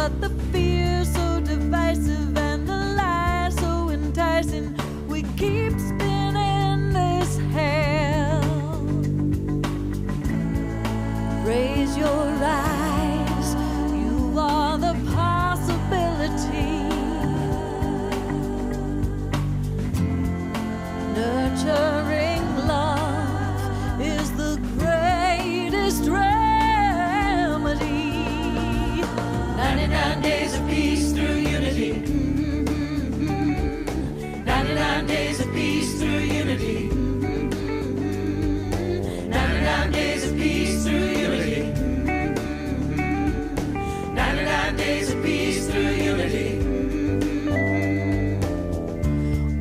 but the fear so divisive and the lie so enticing. We keep spinning this hell. Raise your eyes, you are the possibility. Nurturing love is the greatest remedy. 99 days of peace through unity. 99 days of peace through unity. 99 days of peace through unity. 99 days of peace through unity.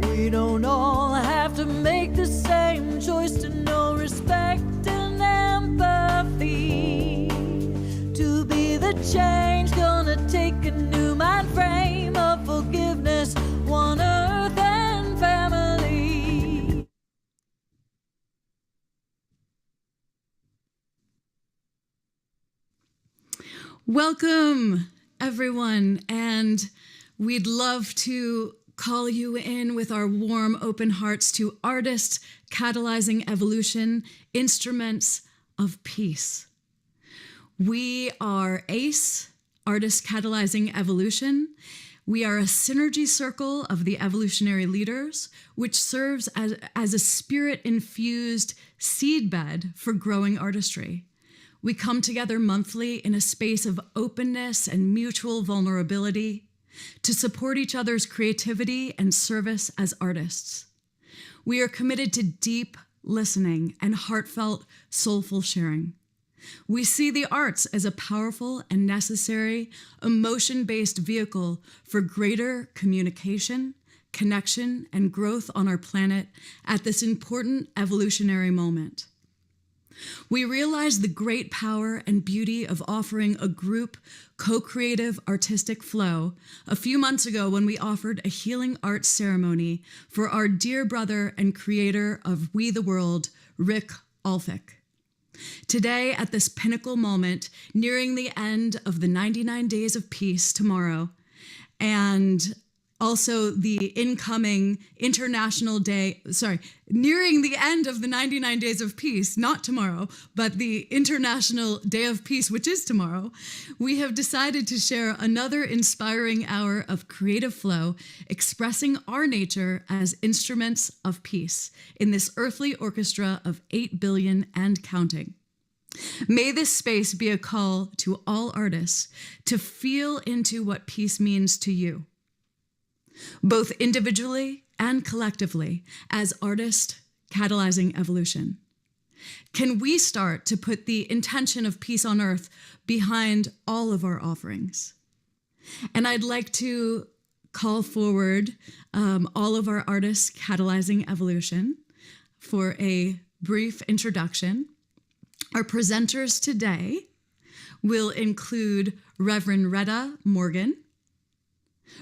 We don't all have to make the same choice to know respect and empathy. To be the change, gonna take a new mind frame of forgiveness, one earth and family. Welcome, everyone, and we'd love to call you in with our warm, open hearts to Artist Catalyzing Evolution, Instruments of Peace. We are ACE, Artist Catalyzing Evolution. We are a synergy circle of the Evolutionary Leaders, which serves as a spirit-infused seedbed for growing artistry. We come together monthly in a space of openness and mutual vulnerability to support each other's creativity and service as artists. We are committed to deep listening and heartfelt, soulful sharing. We see the arts as a powerful and necessary emotion-based vehicle for greater communication, connection, and growth on our planet at this important evolutionary moment. We realize the great power and beauty of offering a group co-creative artistic flow a few months ago when we offered a healing arts ceremony for our dear brother and creator of We the World, Rick Alphick. Today, at this pinnacle moment, nearing the end of the 99 Days of Peace tomorrow, and also the incoming nearing the end of the 99 Days of Peace, not tomorrow, but the International Day of Peace, which is tomorrow, we have decided to share another inspiring hour of creative flow, expressing our nature as instruments of peace in this earthly orchestra of 8 billion and counting. May this space be a call to all artists to feel into what peace means to you, both individually and collectively, as artists catalyzing evolution. Can we start to put the intention of peace on earth behind all of our offerings? And I'd like to call forward all of our artists catalyzing evolution for a brief introduction. Our presenters today will include Reverend Rhetta Morgan,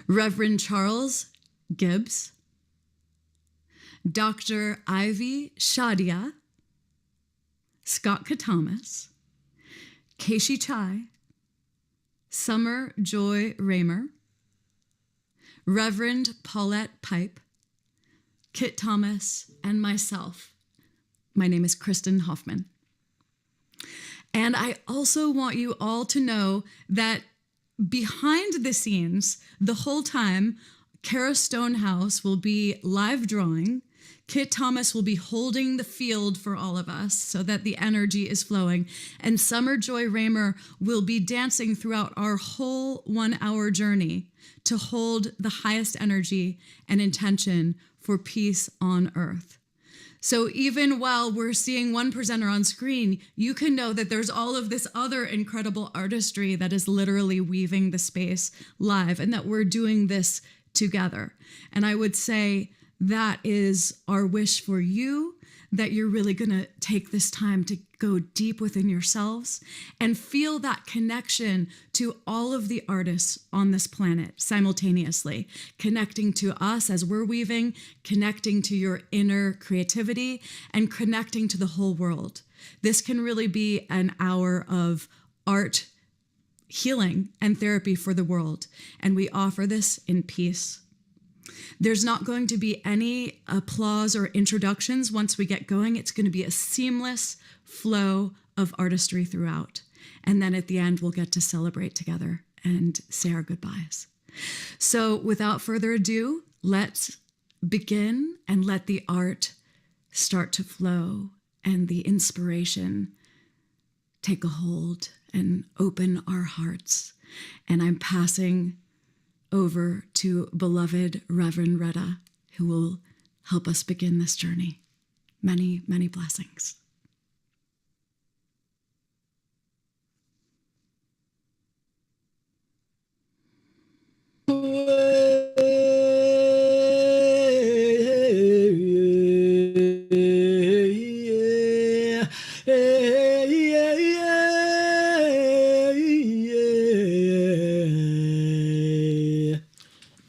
Reverend Charles Gibbs, Dr. Ivy SHADIAH, Scott Catamas, Kaeshi Chai, Sommer Joy Ramer, Reverend Paulette Pipe, Catamas, and myself. My name is Kristin Hoffmann. And I also want you all to know that behind the scenes, the whole time, Kara Stonehouse will be live drawing. Catamas will be holding the field for all of us so that the energy is flowing. And Sommer Joy Ramer will be dancing throughout our whole 1 hour journey to hold the highest energy and intention for peace on earth. So even while we're seeing one presenter on screen, you can know that there's all of this other incredible artistry that is literally weaving the space live, and that we're doing this together. And I would say that is our wish for you, that you're really gonna take this time to go deep within yourselves and feel that connection to all of the artists on this planet simultaneously, connecting to us as we're weaving, connecting to your inner creativity, and connecting to the whole world. This can really be an hour of art healing and therapy for the world, and we offer this in peace. There's not going to be any applause or introductions once we get going. It's going to be a seamless flow of artistry throughout. And then at the end, we'll get to celebrate together and say our goodbyes. So without further ado, let's begin and let the art start to flow and the inspiration take a hold and open our hearts. And I'm passing over to beloved Reverend Rhetta, who will help us begin this journey. Many, many blessings.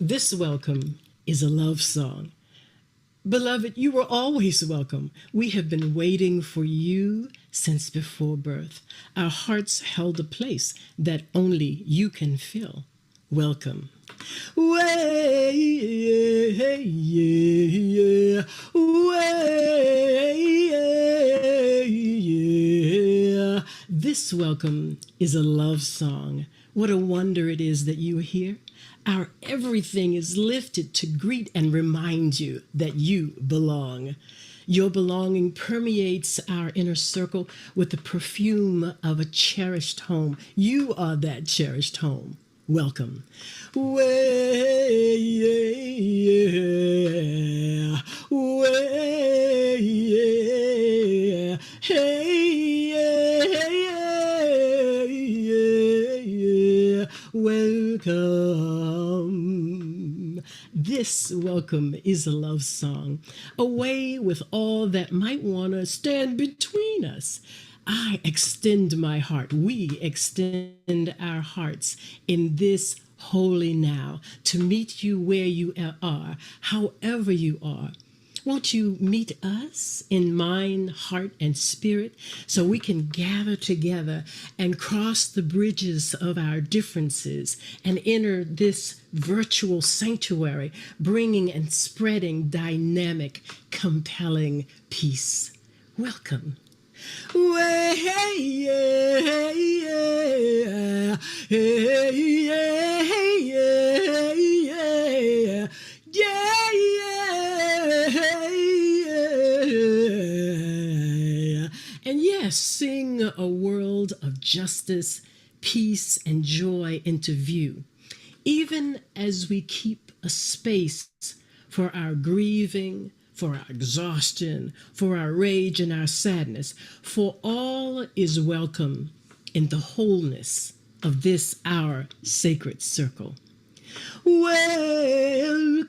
This welcome is a love song. Beloved, you were always welcome. We have been waiting for you since before birth. Our hearts held a place that only you can fill. Welcome. This welcome is a love song. What a wonder it is that you are here. Our everything is lifted to greet and remind you that you belong. Your belonging permeates our inner circle with the perfume of a cherished home. You are that cherished home. Welcome. Welcome. This welcome is a love song, away with all that might want to stand between us. I extend my heart. We extend our hearts in this holy now to meet you where you are, however you are. Won't you meet us in mind, heart, and spirit so we can gather together and cross the bridges of our differences and enter this virtual sanctuary, bringing and spreading dynamic, compelling peace. Welcome. And yes, sing a world of justice, peace, and joy into view, even as we keep a space for our grieving, for our exhaustion, for our rage and our sadness, for all is welcome in the wholeness of this our sacred circle. Welcome,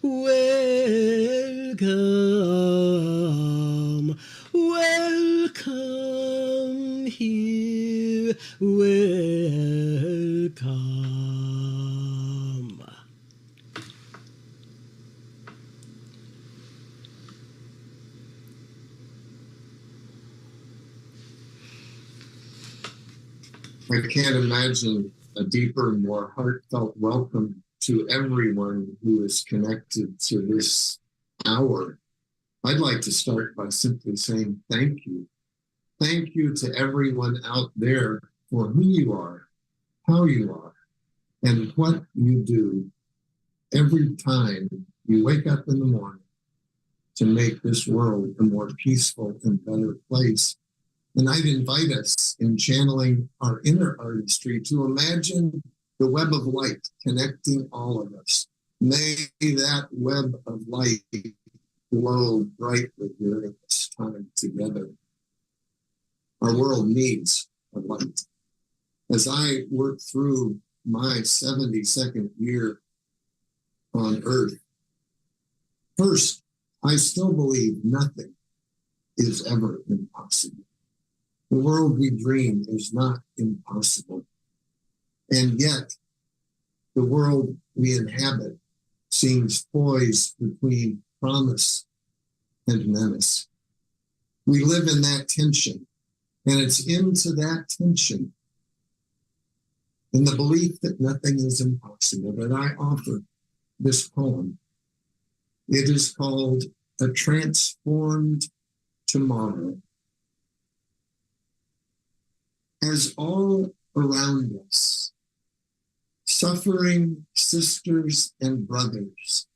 welcome, welcome here, welcome. I can't imagine a deeper, more heartfelt welcome to everyone who is connected to this hour. I'd like to start by simply saying thank you. Thank you to everyone out there for who you are, how you are, and what you do every time you wake up in the morning to make this world a more peaceful and better place. And I'd invite us in channeling our inner artistry to imagine the web of light connecting all of us. May that web of light glow brightly during this time together. Our world needs a light. As I work through my 72nd year on Earth, first, I still believe nothing is ever impossible. The world we dream is not impossible. And yet, the world we inhabit seems poised between promise and menace. We live in that tension And it's into that tension, in the belief that nothing is impossible, that I offer this poem. It is called A Transformed Tomorrow. As all around us, suffering sisters and brothers,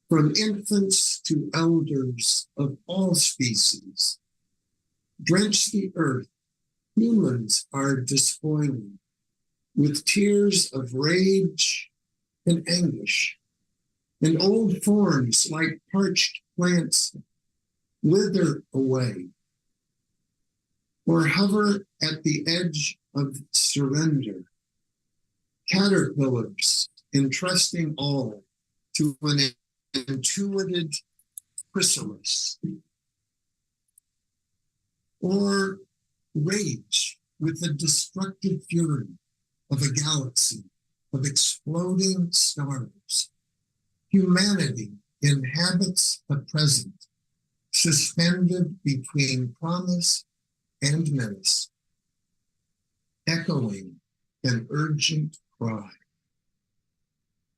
from infants to elders of all species, drench the earth, humans are despoiling, with tears of rage and anguish, and old forms like parched plants wither away, or hover at the edge of surrender, caterpillars entrusting all to an intuited chrysalis, or rage with the destructive fury of a galaxy of exploding stars. Humanity inhabits a present, suspended between promise and menace, echoing an urgent cry.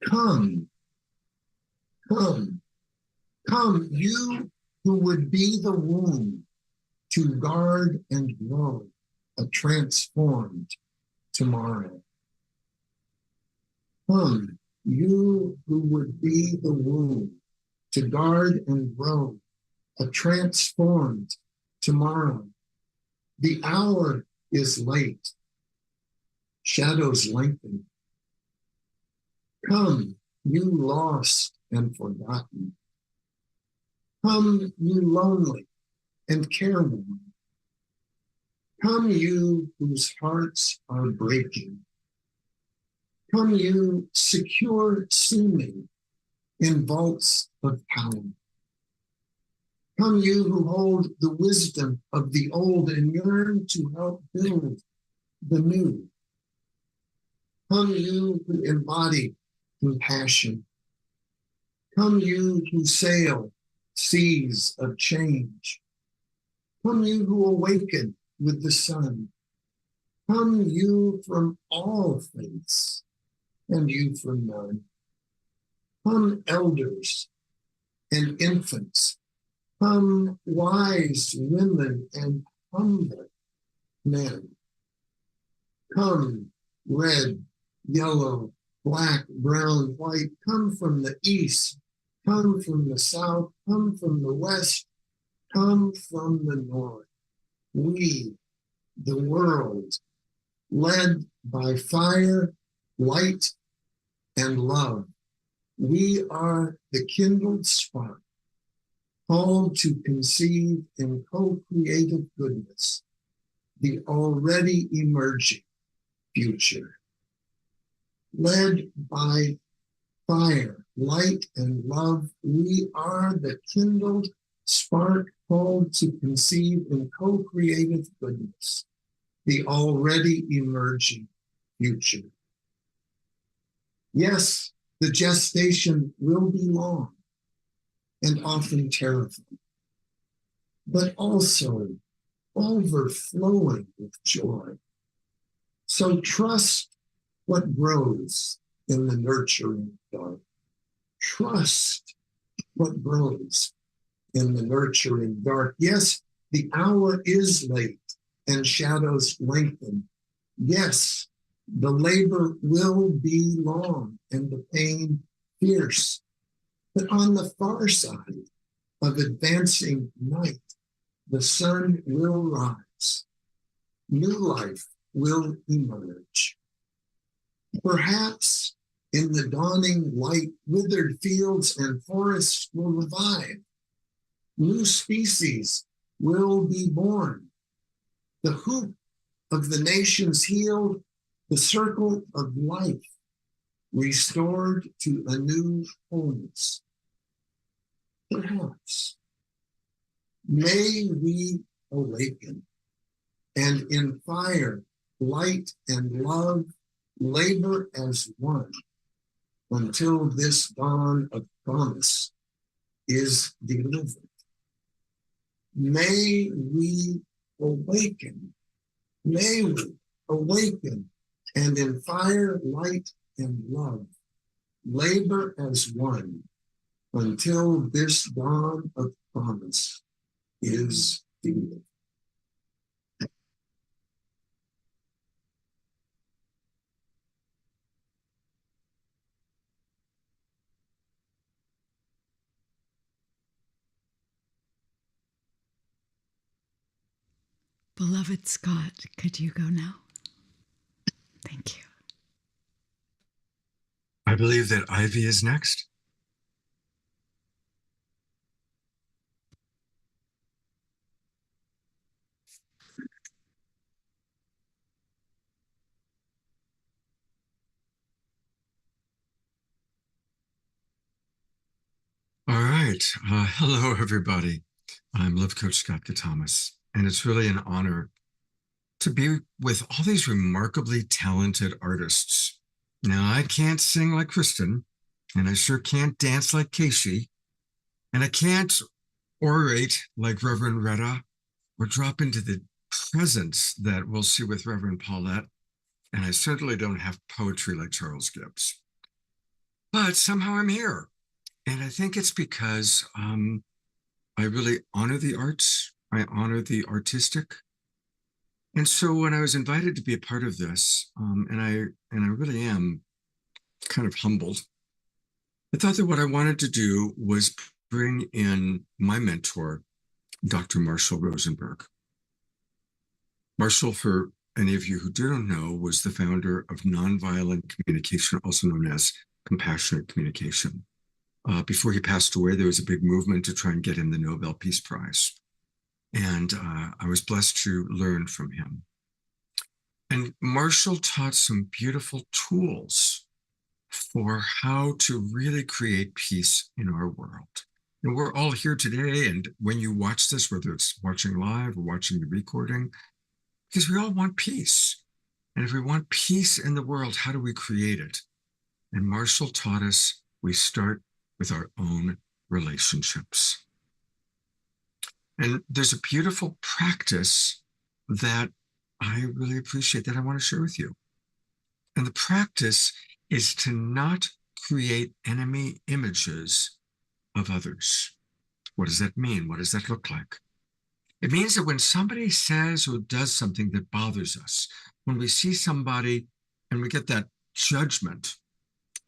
Come, come, come, you who would be the womb to guard and grow a transformed tomorrow. Come, you who would be the womb to guard and grow a transformed tomorrow. The hour is late, shadows lengthen. Come, you lost and forgotten. Come, you lonely and careworn. Come, you whose hearts are breaking. Come, you secure seeming in vaults of power. Come, you who hold the wisdom of the old and yearn to help build the new. Come, you who embody compassion. Come, you who sail seas of change. Come, you who awaken with the sun. Come, you from all faiths, and you from none. Come, elders and infants. Come, wise women and humble men. Come, red, yellow, black, brown, white. Come from the east. Come from the south. Come from the west. Come from the north. We, the world, led by fire, light, and love. We are the kindled spark, called to conceive in co-creative goodness the already emerging future. Led by fire, light, and love, we are the kindled spark called to conceive in co-creative goodness the already emerging future. Yes, the gestation will be long and often terrifying, but also overflowing with joy. So trust what grows in the nurturing dark. Trust what grows in the nurturing dark. Yes, the hour is late and shadows lengthen. Yes, the labor will be long and the pain fierce. But on the far side of advancing night, the sun will rise. New life will emerge. Perhaps in the dawning light, withered fields and forests will revive. New species will be born. The hoop of the nations healed, the circle of life restored to a new wholeness. Perhaps, may we awaken and in fire, light, and love labor as one until this dawn of promise is delivered. May we awaken May we awaken and in fire, light, and love labor as one until this dawn of promise is healed. Beloved Scott, could you go now? Thank you. I believe that Ivy is next. All right. Hello, everybody. I'm Love Coach Scott Catamas, and it's really an honor to be with all these remarkably talented artists. Now, I can't sing like Kristin, and I sure can't dance like Kaeshi, and I can't orate like Reverend Rhetta or drop into the presence that we'll see with Reverend Paulette, and I certainly don't have poetry like Charles Gibbs. But somehow I'm here, and I think it's because I really honor the arts. I honor the artistic. And so when I was invited to be a part of this, and I really am kind of humbled, I thought that what I wanted to do was bring in my mentor, Dr. Marshall Rosenberg. Marshall, for any of you who don't know, was the founder of nonviolent communication, also known as compassionate communication. Before he passed away, there was a big movement to try and get him the Nobel Peace Prize. And I was blessed to learn from him. And Marshall taught some beautiful tools for how to really create peace in our world. And we're all here today, and when you watch this, whether it's watching live or watching the recording, because we all want peace. And if we want peace in the world, how do we create it? And Marshall taught us we start with our own relationships. And there's a beautiful practice that I really appreciate that I want to share with you. And the practice is to not create enemy images of others. What does that mean? What does that look like? It means that when somebody says or does something that bothers us, when we see somebody and we get that judgment,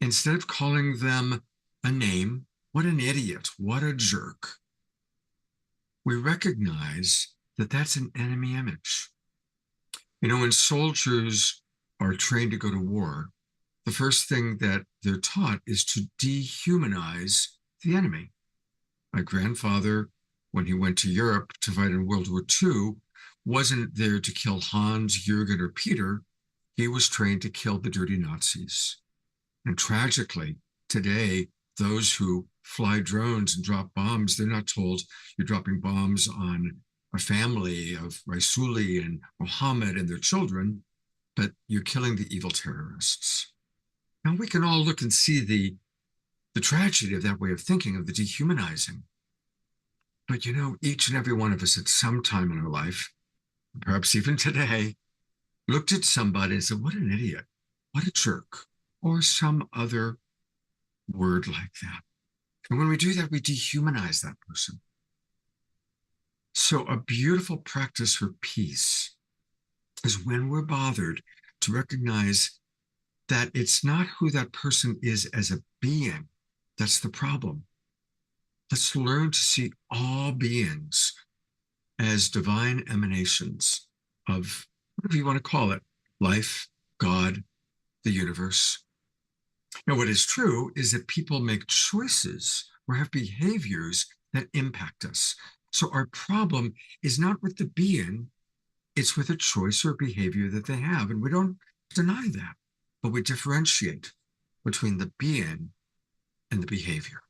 instead of calling them a name, what an idiot, what a jerk, we recognize that that's an enemy image. You know, when soldiers are trained to go to war, the first thing that they're taught is to dehumanize the enemy. My grandfather, when he went to Europe to fight in World War II, wasn't there to kill Hans, Jürgen, or Peter. He was trained to kill the dirty Nazis. And tragically, today, those who fly drones and drop bombs, they're not told you're dropping bombs on a family of Raisuli and Mohammed and their children, but you're killing the evil terrorists. Now we can all look and see the tragedy of that way of thinking, of the dehumanizing. But you know, each and every one of us at some time in our life, perhaps even today, looked at somebody and said, what an idiot, what a jerk, or some other word like that. And when we do that, we dehumanize that person. So a beautiful practice for peace is when we're bothered to recognize that it's not who that person is as a being that's the problem. Let's learn to see all beings as divine emanations of whatever you want to call it, life, God, the universe. Now, what is true is that people make choices or have behaviors that impact us. So our problem is not with the being, it's with a choice or behavior that they have. And we don't deny that, but we differentiate between the being and the behavior.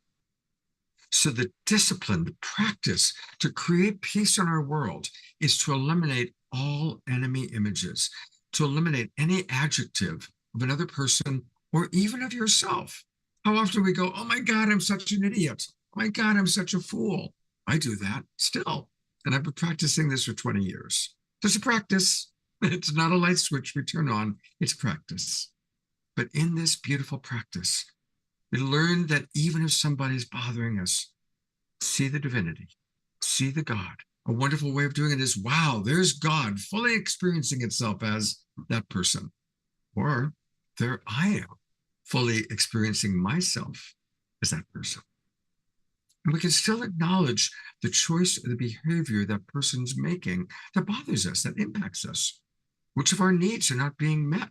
So the discipline, the practice to create peace in our world is to eliminate all enemy images, to eliminate any adjective of another person or even of yourself. How often we go, oh my God, I'm such an idiot. Oh my God, I'm such a fool. I do that still. And I've been practicing this for 20 years. There's a practice. It's not a light switch we turn on, it's practice. But in this beautiful practice, we learn that even if somebody's bothering us, see the divinity, see the God. A wonderful way of doing it is, wow, there's God fully experiencing itself as that person. Or there I am, fully experiencing myself as that person. And we can still acknowledge the choice or the behavior that person's making that bothers us, that impacts us. Which of our needs are not being met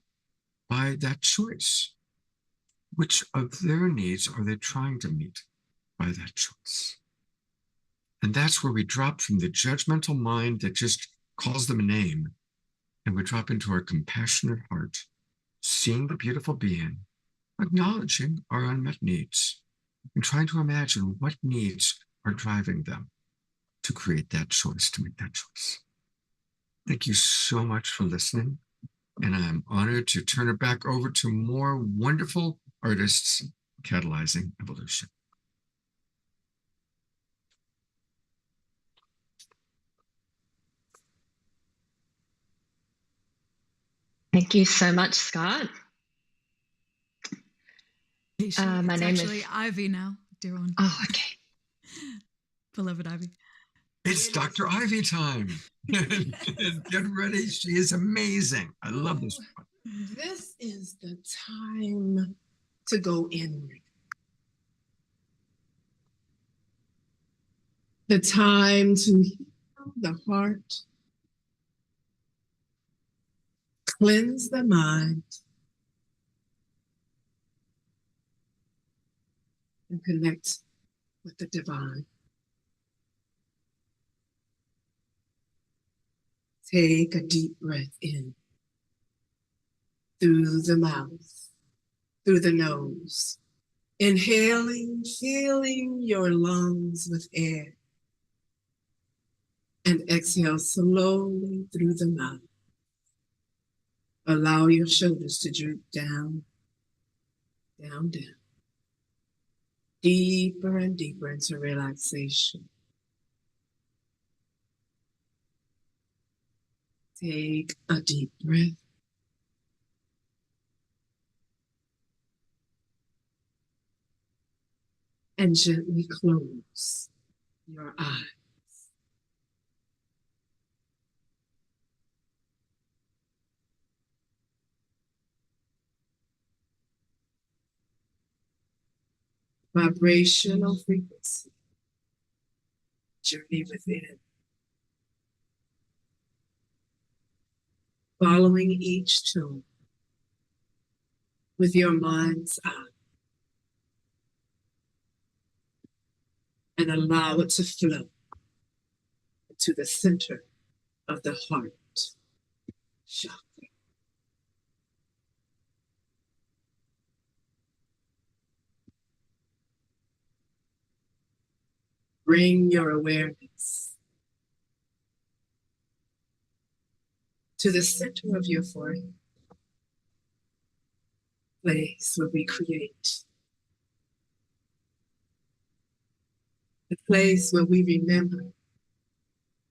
by that choice? Which of their needs are they trying to meet by that choice? And that's where we drop from the judgmental mind that just calls them a name, and we drop into our compassionate heart, seeing the beautiful being, acknowledging our unmet needs, and trying to imagine what needs are driving them to create that choice, to make that choice. Thank you so much for listening, and I'm honored to turn it back over to more wonderful artists catalyzing evolution. Thank you so much, Scott. My name is actually Ivy now, dear one. Oh, okay. Beloved Ivy. It's Dr. Ivy time. Get ready. She is amazing. I love this one. This is the time to go inward. The time to heal the heart, cleanse the mind, and connect with the divine. Take a deep breath in through the mouth, through the nose, inhaling, filling your lungs with air, and exhale slowly through the mouth. Allow your shoulders to droop down, down, down, deeper and deeper into relaxation. Take a deep breath. And gently close your eyes. Vibrational frequency. Journey within. Following each tone with your mind's eye. And allow it to flow to the center of the heart chakra. Bring your awareness to the center of your forehead, place where we create, the place where we remember,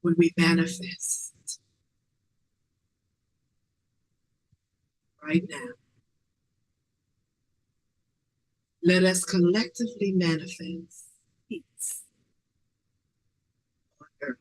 where we manifest. Right now, let us collectively manifest peace on earth.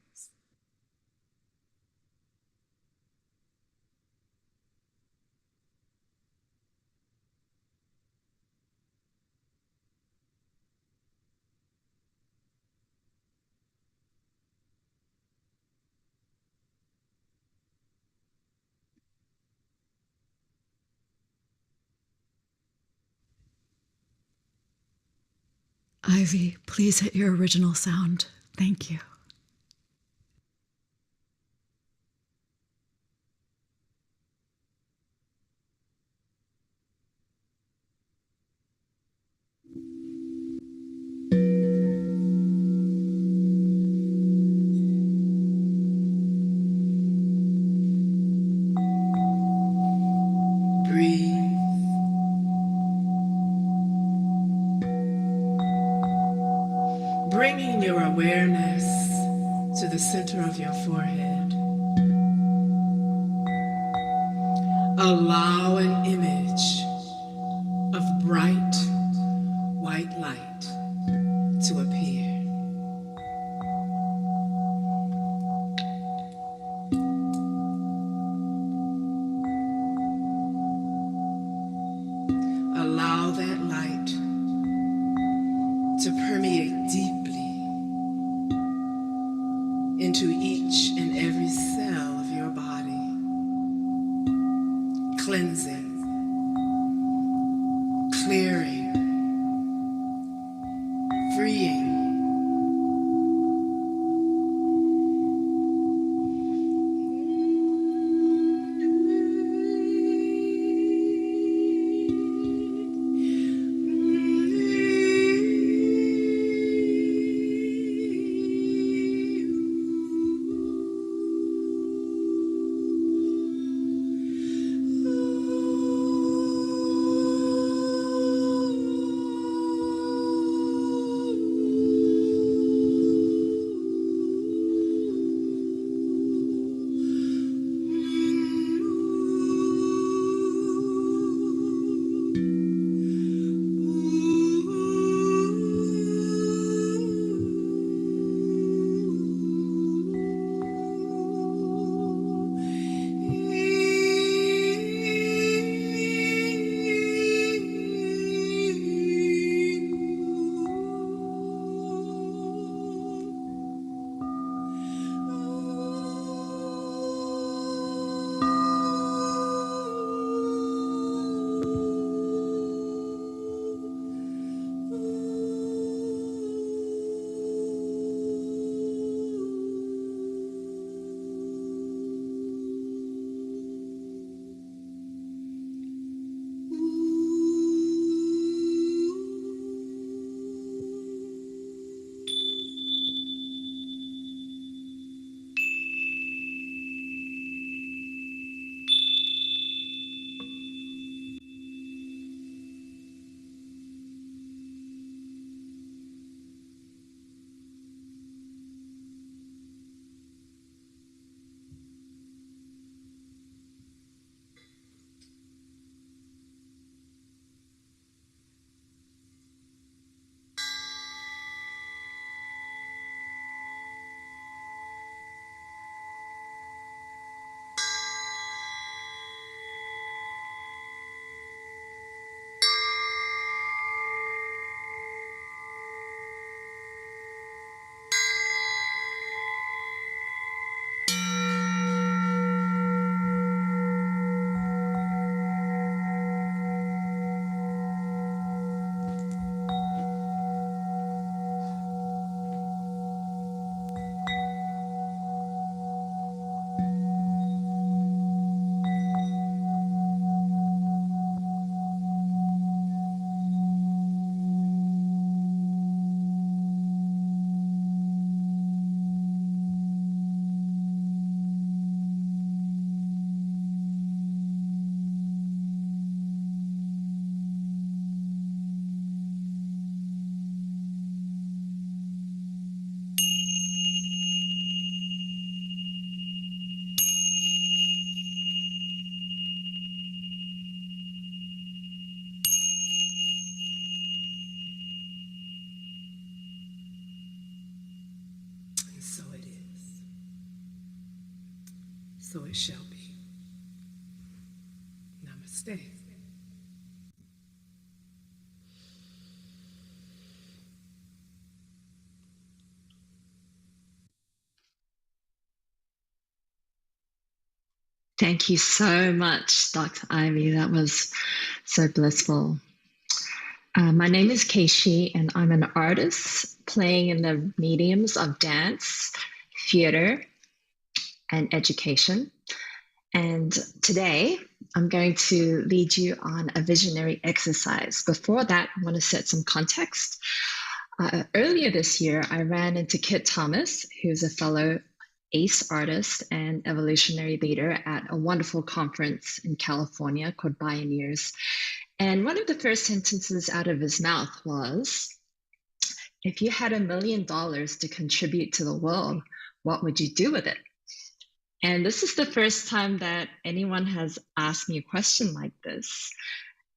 Ivy, please hit your original sound. Thank you. Breathe. Bringing your awareness to the center of your forehead. Allow an image of bright white light to appear. Allow that light to permeate deeply into each and every cell of your body, cleansing, clearing, freeing. So it shall be. Namaste. Thank you so much, Dr. Ivy. That was so blissful. My name is Kaeshi, and I'm an artist playing in the mediums of dance, theater, and education. And today, I'm going to lead you on a visionary exercise. Before that, I want to set some context. Earlier this year, I ran into Catamas, who's a fellow ACE artist and evolutionary leader at a wonderful conference in California called Pioneers. And one of the first sentences out of his mouth was, if you had $1 million to contribute to the world, what would you do with it? And this is the first time that anyone has asked me a question like this.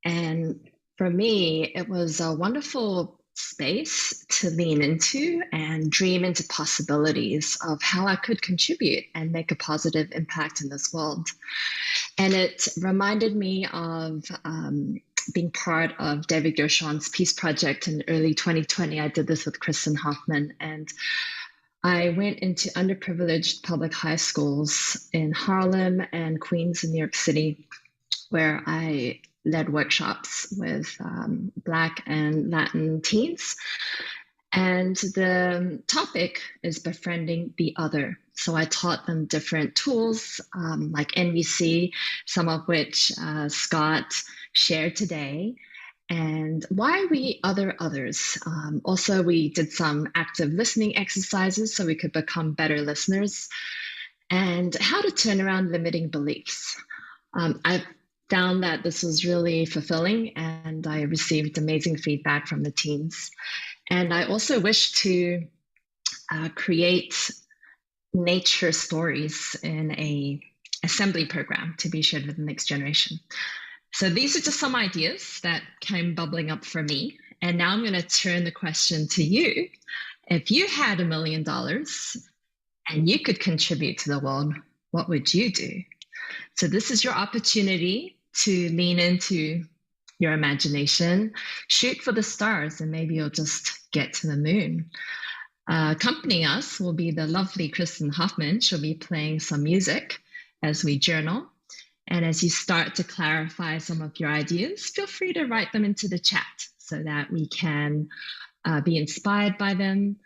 And for me, it was a wonderful space to lean into and dream into possibilities of how I could contribute and make a positive impact in this world. And it reminded me of being part of David Gershon's Peace Project in early 2020. I did this with Kristin Hoffmann, and I went into underprivileged public high schools in Harlem and Queens in New York City, where I led workshops with Black and Latin teens. And the topic is befriending the other. So I taught them different tools like NVC, some of which Scott shared today. And why we other others. Also, we did some active listening exercises so we could become better listeners, and how to turn around limiting beliefs. I found that this was really fulfilling, and I received amazing feedback from the teens. And I also wish to create nature stories in an assembly program to be shared with the next generation. So these are just some ideas that came bubbling up for me. And now I'm going to turn the question to you. If you had $1 million and you could contribute to the world, what would you do? So this is your opportunity to lean into your imagination, shoot for the stars, and maybe you'll just get to the moon. Accompanying us will be the lovely Kristin Hoffmann. She'll be playing some music as we journal. And as you start to clarify some of your ideas, feel free to write them into the chat so that we can be inspired by them.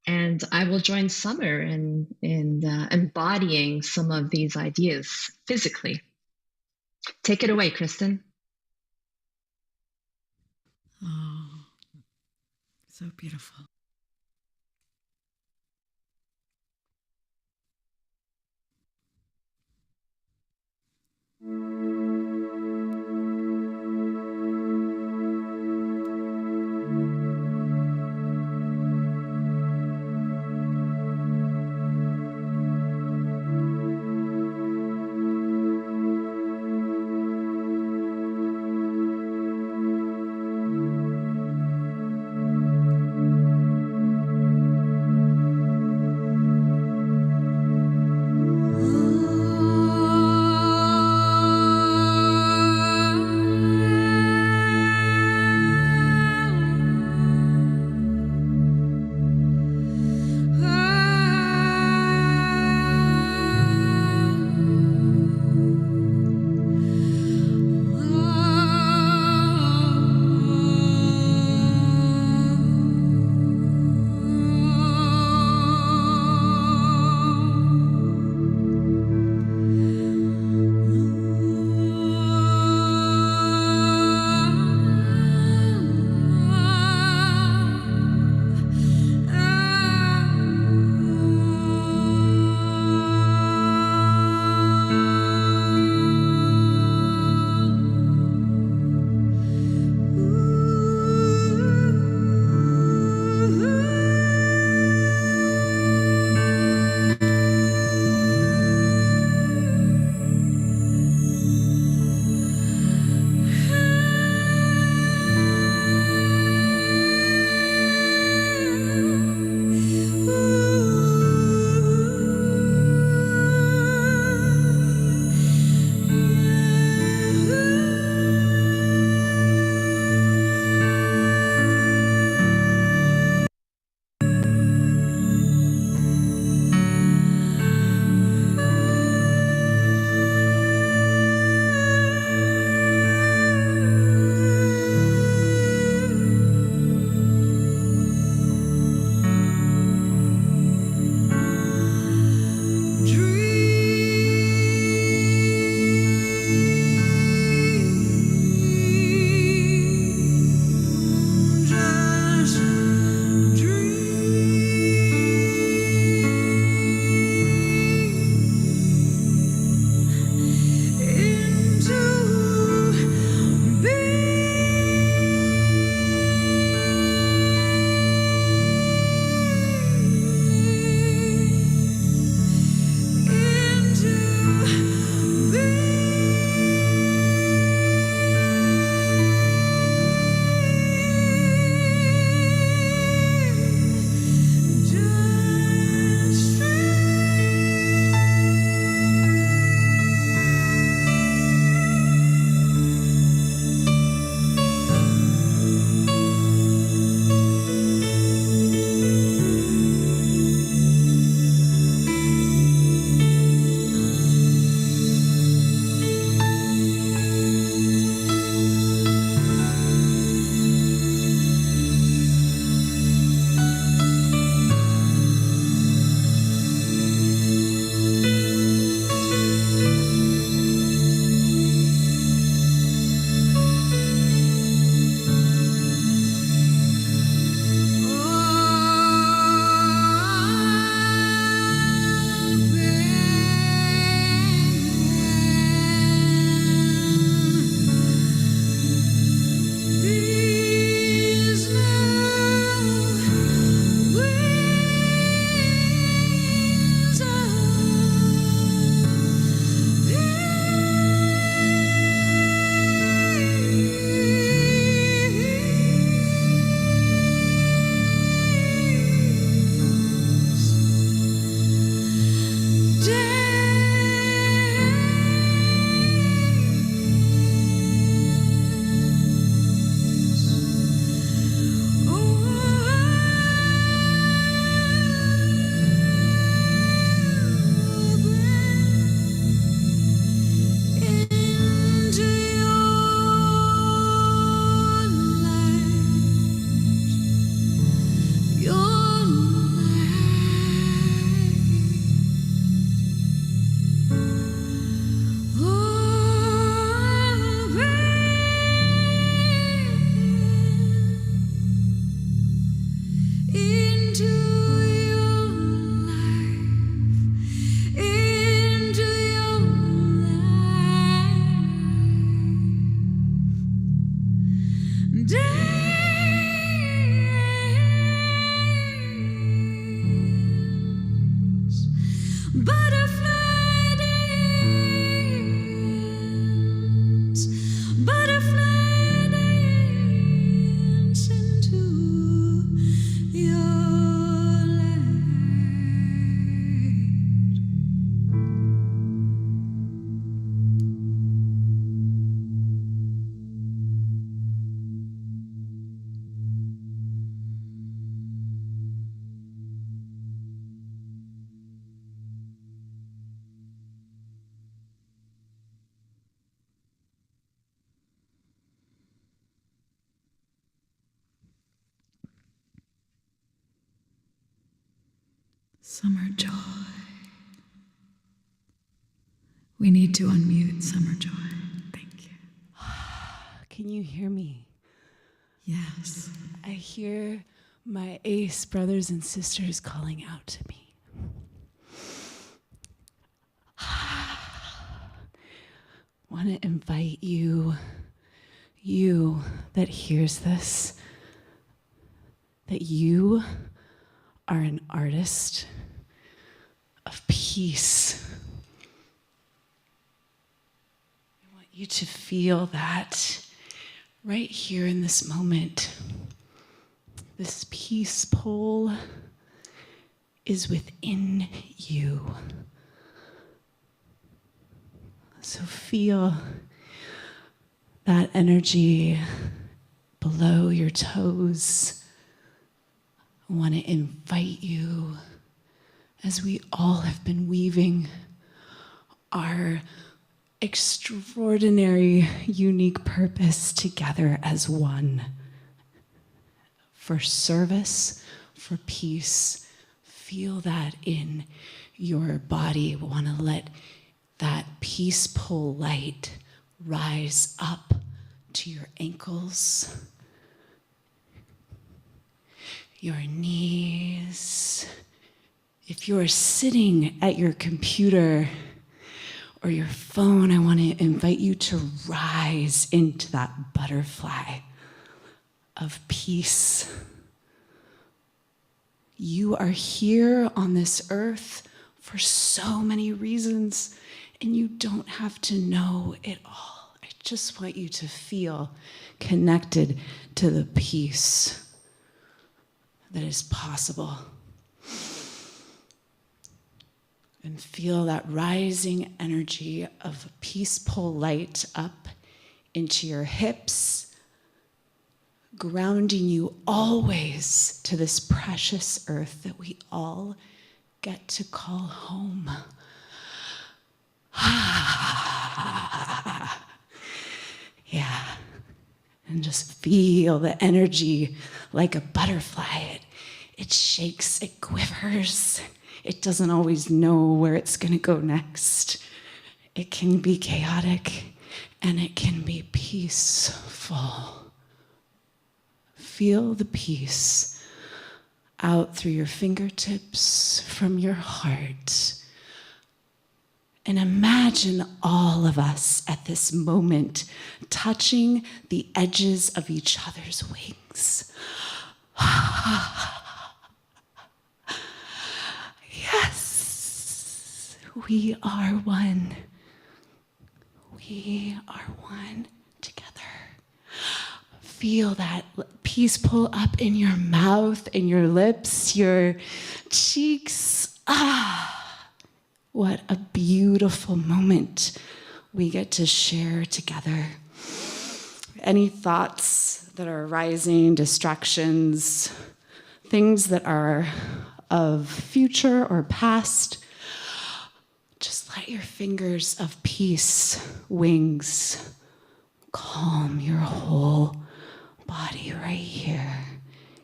And I will join Sommer in embodying some of these ideas physically. Take it away, Kristin. Oh, so beautiful. dance, butterfly dance, butterfly dance into your light. Sommer Joy. We need to unmute Sommer Joy. Thank you. Can you hear me? Yes. I hear my ace brothers and sisters calling out to me. Want to invite you that hears this, that you are an artist of peace. I want you to feel that right here in this moment. This peace pole is within you. So feel that energy below your toes. I want to invite you, as we all have been weaving our extraordinary, unique purpose together as one, for service, for peace. Feel that in your body. We want to let that peaceful light rise up to your ankles, your knees. If you're sitting at your computer or your phone, I want to invite you to rise into that butterfly of peace. You are here on this earth for so many reasons, and you don't have to know it all. I just want you to feel connected to the peace that is possible. And feel that rising energy of peace pull light up into your hips, grounding you always to this precious earth that we all get to call home. Yeah. And just feel the energy like a butterfly. It shakes, it quivers. It doesn't always know where it's going to go next. It can be chaotic and it can be peaceful. Feel the peace out through your fingertips, from your heart. And imagine all of us at this moment touching the edges of each other's wings. Yes, we are one. We are one together. Feel that peace pull up in your mouth, in your lips, your cheeks. What a beautiful moment we get to share together. Any thoughts that are arising, distractions, things that are of future or past, just let your fingers of peace, wings, calm your whole body right here.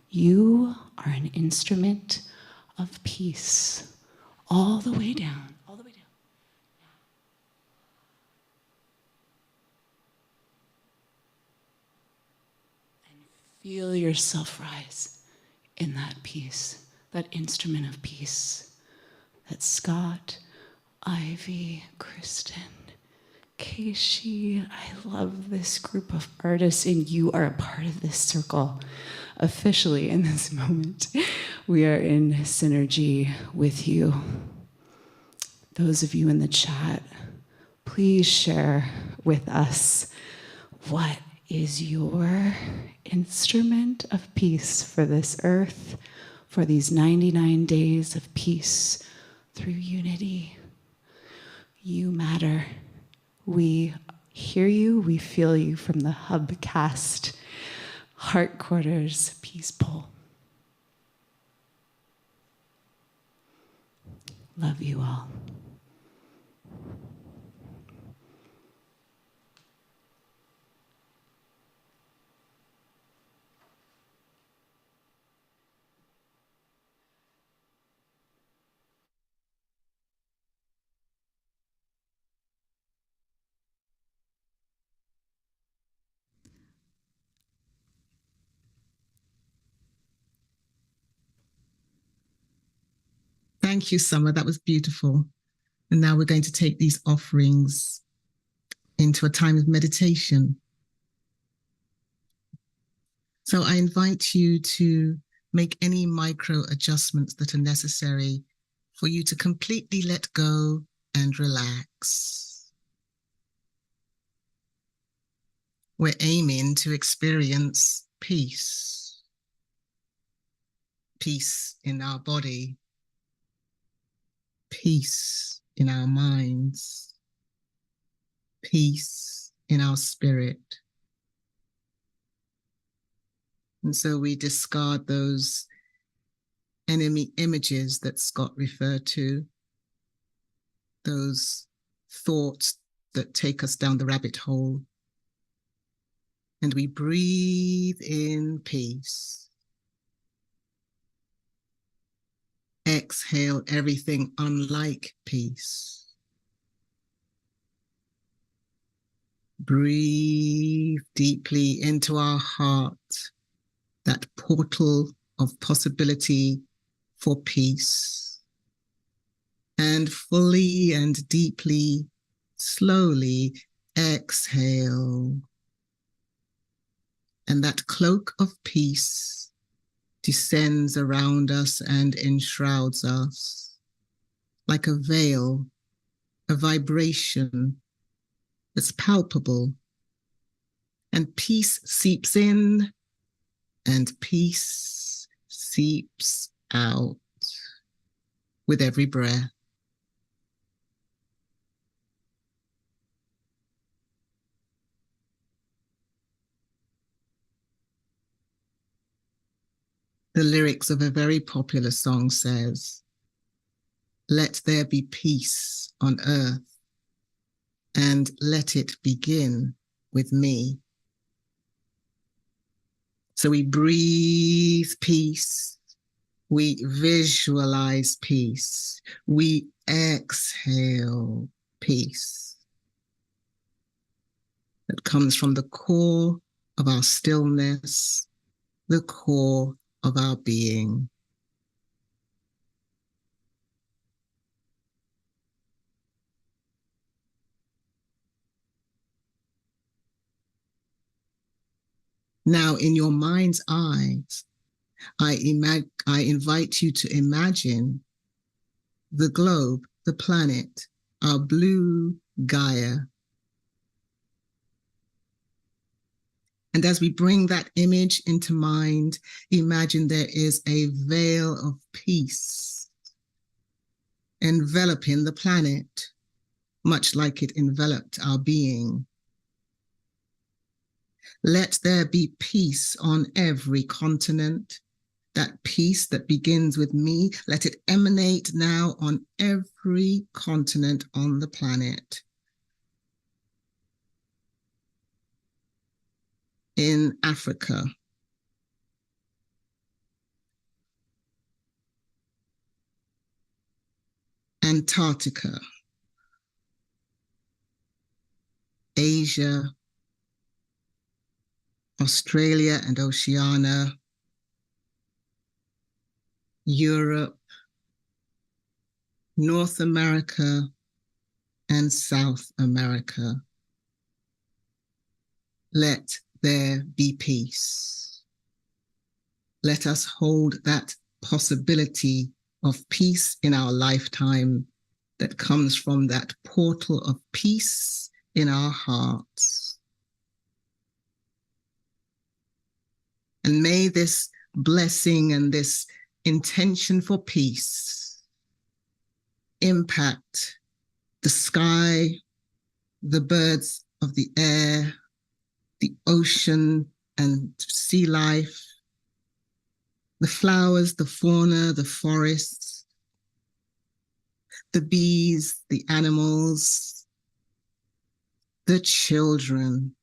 You are an instrument of peace all the way down. All the way down. And feel yourself rise in that peace, that instrument of peace that Scott, Ivy, Kristin, Kaeshi, I love this group of artists, and you are a part of this circle. Officially, in this moment, we are in synergy with you. Those of you in the chat, please share with us what is your instrument of peace for this earth, for these 99 days of peace through unity. You matter. We hear you, we feel you from the Hubcast Heart Quarters Peace Pole. Love you all. Thank you, Sommer. That was beautiful. And now we're going to take these offerings into a time of meditation. So I invite you to make any micro adjustments that are necessary for you to completely let go and relax. We're aiming to experience peace. Peace in our body. Peace in our minds, peace in our spirit. And so we discard those enemy images that Scott referred to, those thoughts that take us down the rabbit hole. And we breathe in peace. Exhale everything unlike peace. Breathe deeply into our heart, that portal of possibility for peace. And fully and deeply, slowly exhale. And that cloak of peace descends around us and enshrouds us like a veil, a vibration that's palpable. And peace seeps in and peace seeps out with every breath. The lyrics of a very popular song says, "Let there be peace on earth, and let it begin with me." So we breathe peace, we visualize peace, we exhale peace that comes from the core of our stillness, the core of our being. Now, in your mind's eyes, I invite you to imagine the globe, the planet, our blue Gaia. And as we bring that image into mind, imagine there is a veil of peace enveloping the planet, much like it enveloped our being. Let there be peace on every continent. That peace that begins with me, let it emanate now on every continent on the planet. In Africa, Antarctica, Asia, Australia and Oceania, Europe, North America, and South America. let there be peace. Let us hold that possibility of peace in our lifetime that comes from that portal of peace in our hearts. And may this blessing and this intention for peace impact the sky, the birds of the air, the ocean and sea life, the flowers, the fauna, the forests, the bees, the animals, the children,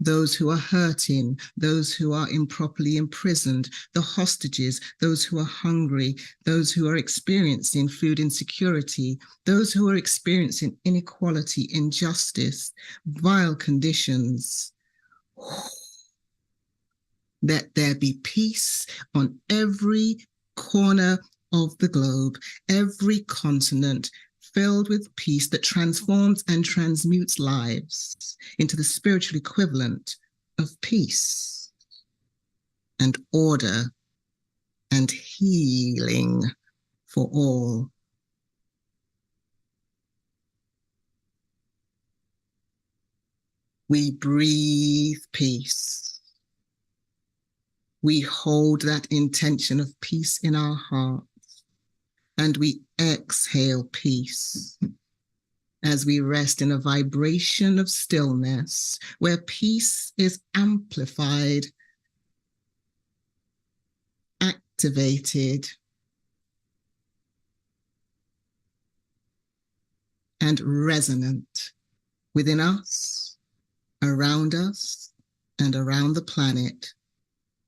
those who are hurting, those who are improperly imprisoned, the hostages, those who are hungry, those who are experiencing food insecurity, those who are experiencing inequality, injustice, vile conditions. Let there be peace on every corner of the globe, every continent, filled with peace that transforms and transmutes lives into the spiritual equivalent of peace and order and healing for all. We breathe peace. We hold that intention of peace in our heart, and we exhale peace as we rest in a vibration of stillness where peace is amplified, activated, and resonant within us, around us, and around the planet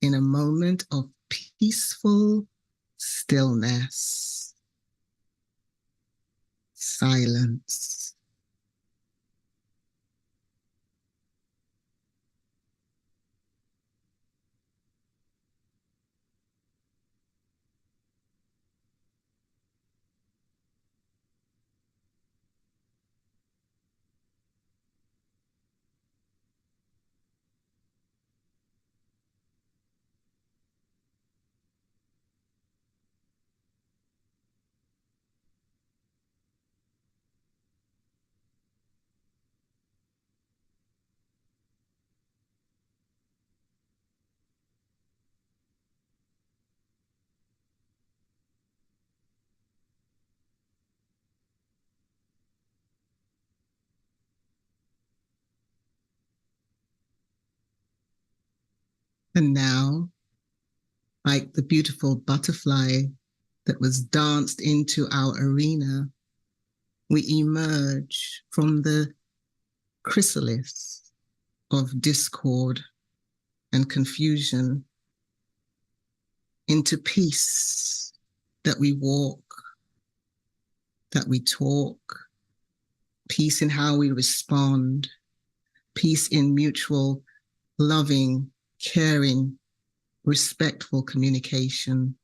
in a moment of peaceful stillness, silence. And now, like the beautiful butterfly that was danced into our arena, we emerge from the chrysalis of discord and confusion into peace, that we walk, that we talk, peace in how we respond, peace in mutual loving, caring, respectful communication,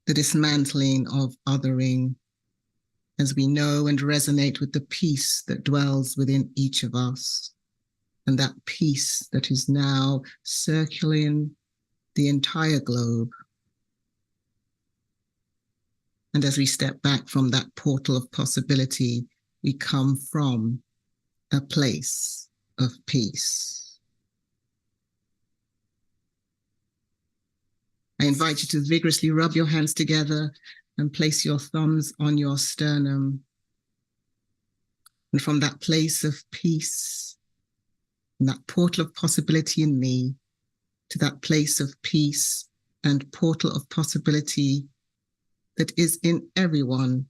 the dismantling of othering as we know and resonate with the peace that dwells within each of us, and that peace that is now circling the entire globe. And as we step back from that portal of possibility, we come from a place of peace. I invite you to vigorously rub your hands together and place your thumbs on your sternum. And from that place of peace, and that portal of possibility in me, to that place of peace and portal of possibility that is in everyone,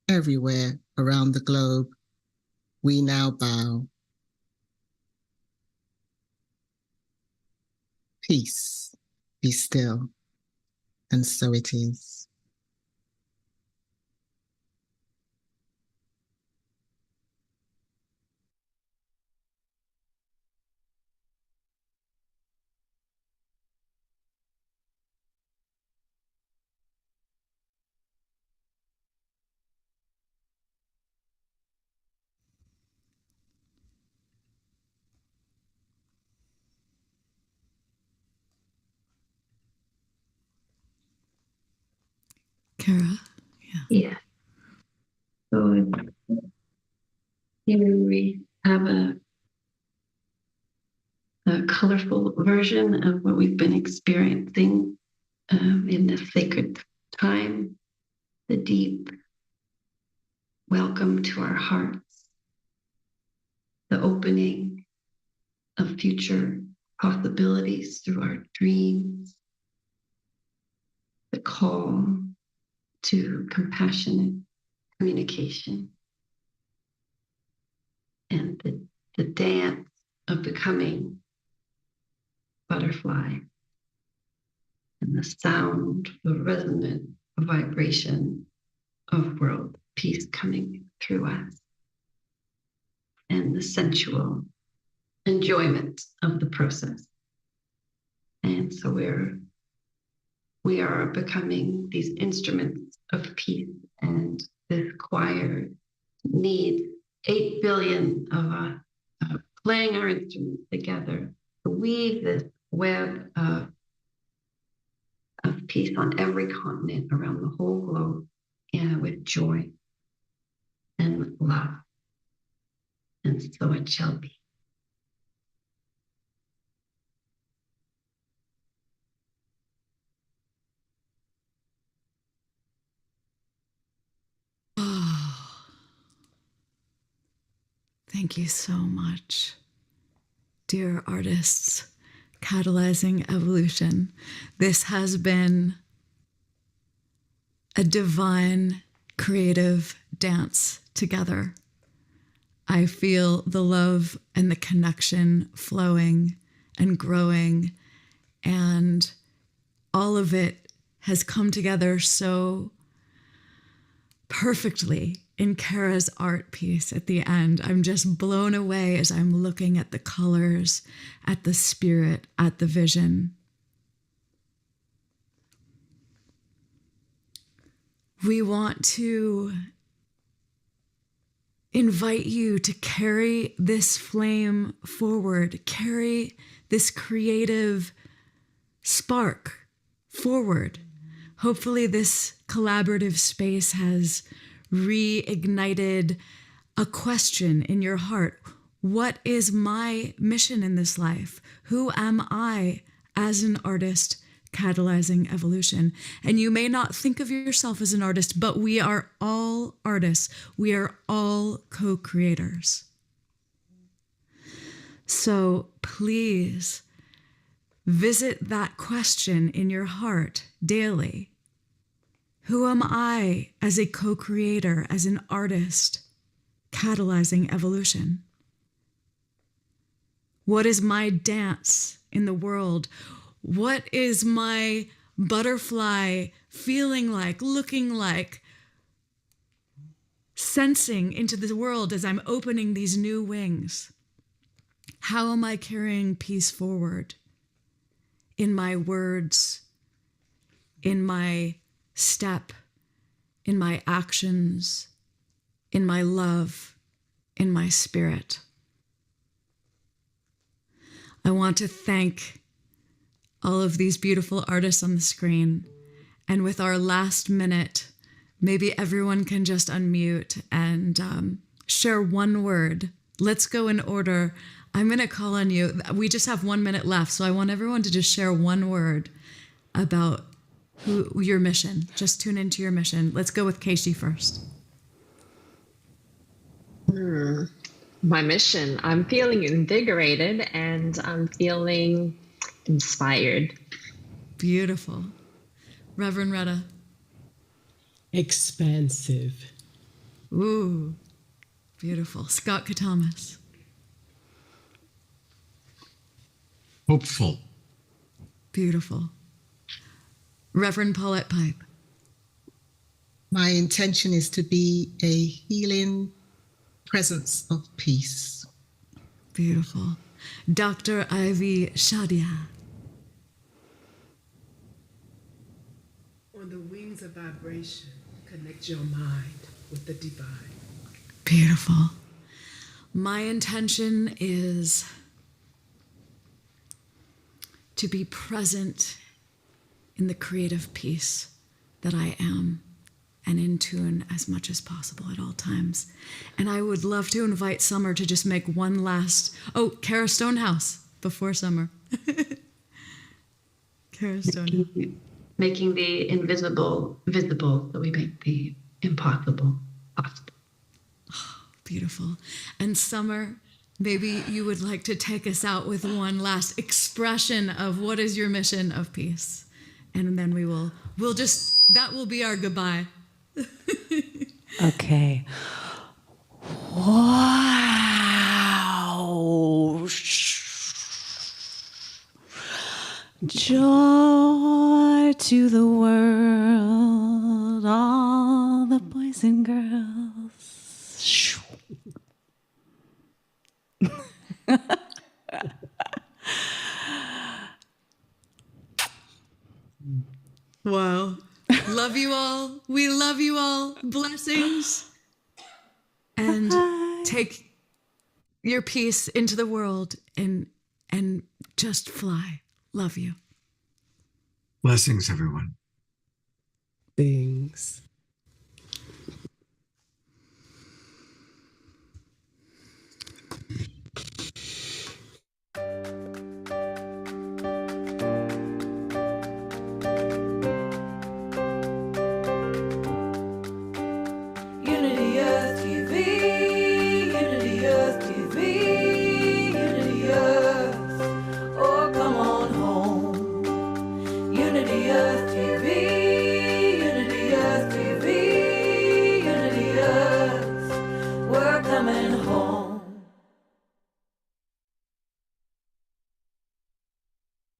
everywhere around the globe, we now bow. Peace, be still, and so it is. Kara. Yeah. So here we have a colorful version of what we've been experiencing in the sacred time, the deep welcome to our hearts, the opening of future possibilities through our dreams, the call to compassionate communication, and the dance of becoming butterfly, and the sound, the resonant vibration of world peace coming through us, and the sensual enjoyment of the process. And so we are becoming these instruments of peace, and this choir needs 8 billion of us playing our instruments together to weave this web of peace on every continent around the whole globe, and with joy and with love. And so it shall be. Oh, thank you so much, dear artists. Catalyzing Evolution. This has been a divine creative dance together. I feel the love and the connection flowing and growing, and all of it has come together so perfectly in Kara's art piece at the end. I'm just blown away as I'm looking at the colors, at the spirit, at the vision. We want to invite you to carry this flame forward, carry this creative spark forward. Hopefully this collaborative space has reignited a question in your heart. What is my mission in this life? Who am I as an artist catalyzing evolution? And you may not think of yourself as an artist, but we are all artists. We are all co-creators. So please visit that question in your heart daily. Who am I as a co-creator, as an artist, catalyzing evolution? What is my dance in the world? What is my butterfly feeling like, looking like, sensing into the world as I'm opening these new wings? How am I carrying peace forward in my words, in my step, in my actions, in my love, in my spirit? I want to thank all of these beautiful artists on the screen. And with our last minute, maybe everyone can just unmute and share one word. Let's go in order. I'm going to call on you. We just have 1 minute left, so I want everyone to just share one word about your mission. Just tune into your mission. Let's go with Kaeshi first. My mission. I'm feeling invigorated and I'm feeling inspired. Beautiful. Reverend Rhetta. Expansive. Ooh, beautiful. Scott Catamas. Hopeful. Beautiful. Reverend Paulette Pipe. My intention is to be a healing presence of peace. Beautiful. Dr. Ivy SHADIAH. On the wings of vibration, connect your mind with the divine. Beautiful. My intention is to be present in the creative peace that I am and in tune as much as possible at all times. And I would love to invite Sommer to just make one last, Kara Stonehouse before Sommer. Kara Stonehouse. Making the invisible visible, so we make the impossible possible. Oh, beautiful. And Sommer, maybe you would like to take us out with one last expression of what is your mission of peace. And then that will be our goodbye. Okay. Wow. Joy to the world, all the boys and girls. Wow. Love you all. We love you all. Blessings. And take your peace into the world and just fly. Love you. Blessings, everyone. Things.